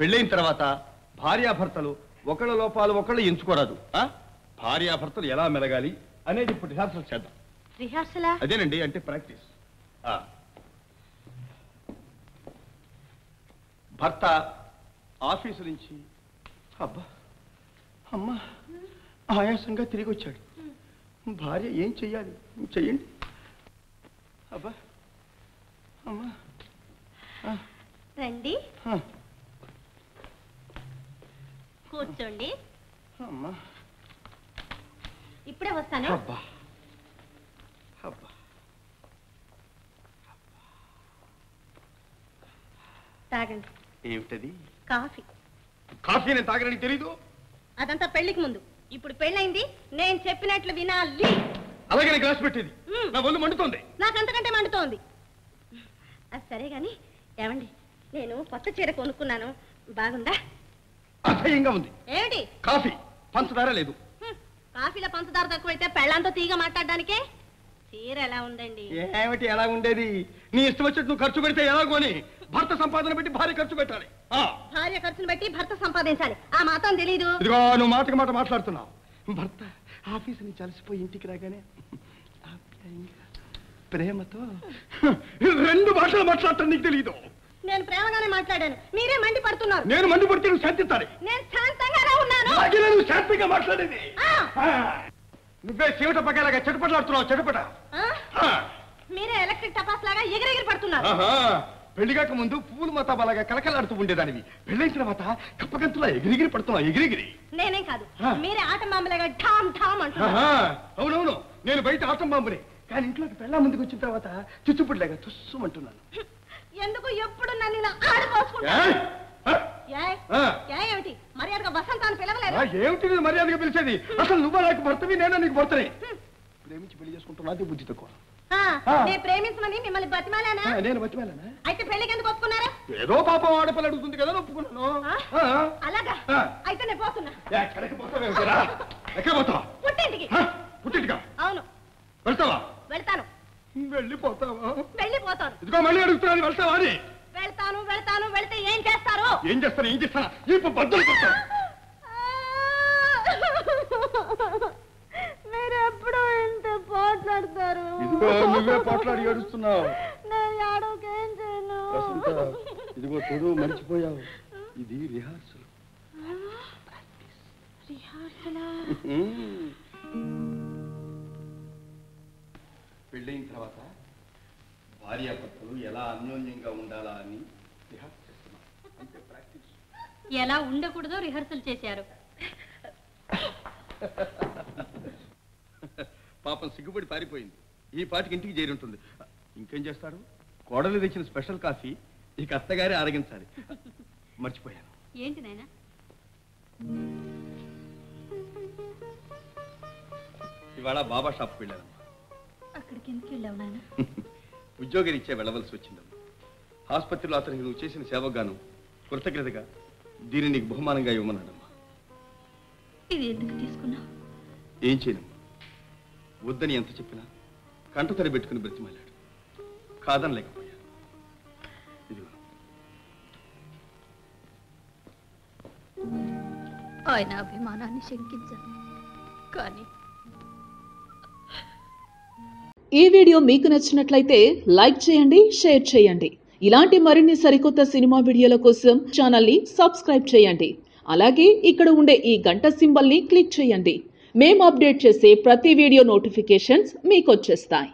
పెళ్ళైన తర్వాత భార్యాభర్తలు ఒకళ్ళ లోపాలు ఒకళ్ళు ఎంచుకోరాదు. భార్యాభర్తలు ఎలా మెలగాలి అనేది ఇప్పుడు రిహార్సల్ చేద్దాం. రిహార్సలా? అదేనండి, అంటే ప్రాక్టీస్. భర్త ఆఫీసు నుంచి అబ్బా అమ్మా ఆయాసంగా తిరిగి వచ్చాడు. భార్య ఏం చెయ్యాలి? చెయ్యండి. అబ్బా అమ్మా రండి, కూర్చోండి. అమ్మా ఇప్పుడే వస్తాను. అబ్బా అబ్బా తాగండి. ఏమిటది? కాఫీ. కాఫీ నేను తాగనని తెలీదు. అదంతా పెళ్లికి ముందు. ఇప్పుడు పెళ్ళైంది, నేను చెప్పినట్లు వినాలి. అలాగే గ్లాస్ పెట్టేది. నా ఒళ్ళు మండుతోంది. నాకంతకంటే మండుతోంది. అది సరే గాని ఏమండి, నేను కొత్త చీర కొనుక్కున్నాను, బాగుందా? అసహ్యంగా ఉంది. ఏమిటి? కాఫీ పంచదార లేదు. కాఫీలో పంచదార తక్కువైతే పెళ్ళంతో తీగ మాట్లాడడానికే. చీర ఎలా ఉందండి? ఏమిటి ఎలా ఉండేది? నీ ఇష్టం వచ్చి నువ్వు ఖర్చు పెడితే ఎలాగో అని భర్త సంపాదన పెట్టి భార్య ఖర్చు పెట్టాలి. భార్య ఖర్చును బట్టి భర్త సంపాదించాలి, ఆ మాత్రం తెలీదు. ఇదిగో నువ్వు మాటకి మాట మాట్లాడుతున్నావు. భర్త ఆఫీసు నుంచి అలసిపోయి ఇంటికి రాగానే ప్రేమతో 2 భాషలు మాట్లాడటం నీకు తెలీదు. నేను ప్రేమగానే మాట్లాడాను, మీరే మండి పడుతున్నారు. నేను మండి పడితే నువ్వు శాంతించాలి. నేను శాంతంగానే ఉన్నాను. నువ్వు శాంతిగా మాట్లాడేది. నువ్వే చెవిట పక్కలాగా చెటపట్లాడుతున్నావు. చెటపట మీరే ఎలక్ట్రిక్ టపాస్ లాగా ఎగిరెగిరి పడుతున్నారు. పెళ్లిగాక ముందు పూలు మతాబాలాగా కలకలాడుతూ ఉండేదానివి. పెళ్ళైన తర్వాత కప్పగంతులా ఎగిరిగిరి పడుతున్నావు. ఎగిరిగిరి నేనేం కాదు, మీరే ఆటం బాంబులాగా ఠామ్ ఠామ్ అంటున్నారు. అవునవును, నేను బయట ఆటం బాంబునే, కానీ ఇంట్లోకి పెళ్ళా ముందుకు వచ్చిన తర్వాత చుచ్చుపుడిలాగా తుస్సుమంటున్నాను. ఎందుకు ఎప్పుడు నన్ను ఇలా ఆడిపోసుకుంటాను? ఏమిటి మర్యాదగా వసంతాన్ని పిలవలేదు? ఏమిటి మర్యాదగా పిలిచేది? అసలు నువ్వు నాకు భర్తవి, నేనా నీకు భర్తని? ప్రేమించి పెళ్లి చేసుకుంటున్నా, బుద్ధి తక్కువ. నేను ప్రేమించమని మిమ్మల్ని బతిమాలానా? నేను బతిమాలానా? అయితే పెళ్లికి ఎందుకు ఒప్పుకున్నారు? ఏదో పాపం ఆడపిల్ల అడుగుతుంది కదా, ఒప్పుకున్నాను. అలాగా? అయితే నేను పోతున్నా. ఎక్కడికి పోతావు? ఎక్కడ పోతావా? పుట్టింటికి. పుట్టింటికా? అవును. వెళ్తావా? వెళ్తాను. వెళ్ళిపోతావా? వెళ్ళిపోతాను. ఇదిగో మళ్ళీ అడుగుతున్నాను, వెళ్తావా అని. వెళ్తాను వెళ్తాను. వెళ్తే ఏం చేస్తారు? ఏం చేస్తాను? ఇప్పుడు బద్దలు కొడతాను. మీరెప్పుడు ఇంత పోట్లాడతారు? ఇదిగో నువ్వే పోట్లాడి ఏడుస్తున్నావు. నేను ఏడవకేం చేయను. ఇదిగో చూడు, మర్చిపోయావు, ఇది రిహార్సల్. రిహార్సలా? పెళ్ళైన తర్వాత భార్యాభర్తలు ఎలా అన్యోన్యంగా ఉండాలా అని రిహార్సల్ చేస్తున్నాం. అంటే ప్రాక్టీస్. ఎలా ఉండకూడదో రిహార్సల్ చేశారు. పాపం సిగ్గుపడి పారిపోయింది. ఈ పాటికి ఇంటికి చేరుంటుంది. ఇంకేం చేస్తాడు? కోడలు తెచ్చిన స్పెషల్ కాఫీ ఇక అత్తగారే ఆరగించాలి. మర్చిపోయాను. ఏంటి నాయనా? ఇవాళ బాబా షాప్కి వెళ్ళాను. అక్కడికి ఎందుకు వెళ్ళావు నాయనా? ఉద్యోగరీత్యా వెళ్ళవలసి వచ్చిందమ్మా. ఆసుపత్రిలో అతనికి నువ్వు చేసిన సేవగాను కృతజ్ఞతగా దీన్ని నీకు బహుమానంగా ఇవ్వమన్నాడమ్మా. ఇది ఎందుకు తీసుకున్నావు? ఏం చేయనమ్మా, వద్దని ఎంత చెప్పినా కంటతడి పెట్టుకుని బ్రతిమాలాడు. కాదనలేకపోయాను. ఇదిగో. ఆయన అభిమానాన్ని శంకించాను, కానీ ఈ వీడియో మీకు నచ్చినట్లయితే లైక్ చేయండి, షేర్ చేయండి. ఇలాంటి మరిన్ని సరికొత్త సినిమా వీడియోల కోసం ఛానల్ని సబ్స్క్రైబ్ చేయండి. అలాగే ఇక్కడ ఉండే ఈ గంట సింబల్ని క్లిక్ చేయండి. మేము అప్డేట్ చేసే ప్రతి వీడియో నోటిఫికేషన్స్ మీకు వచ్చేస్తాయి.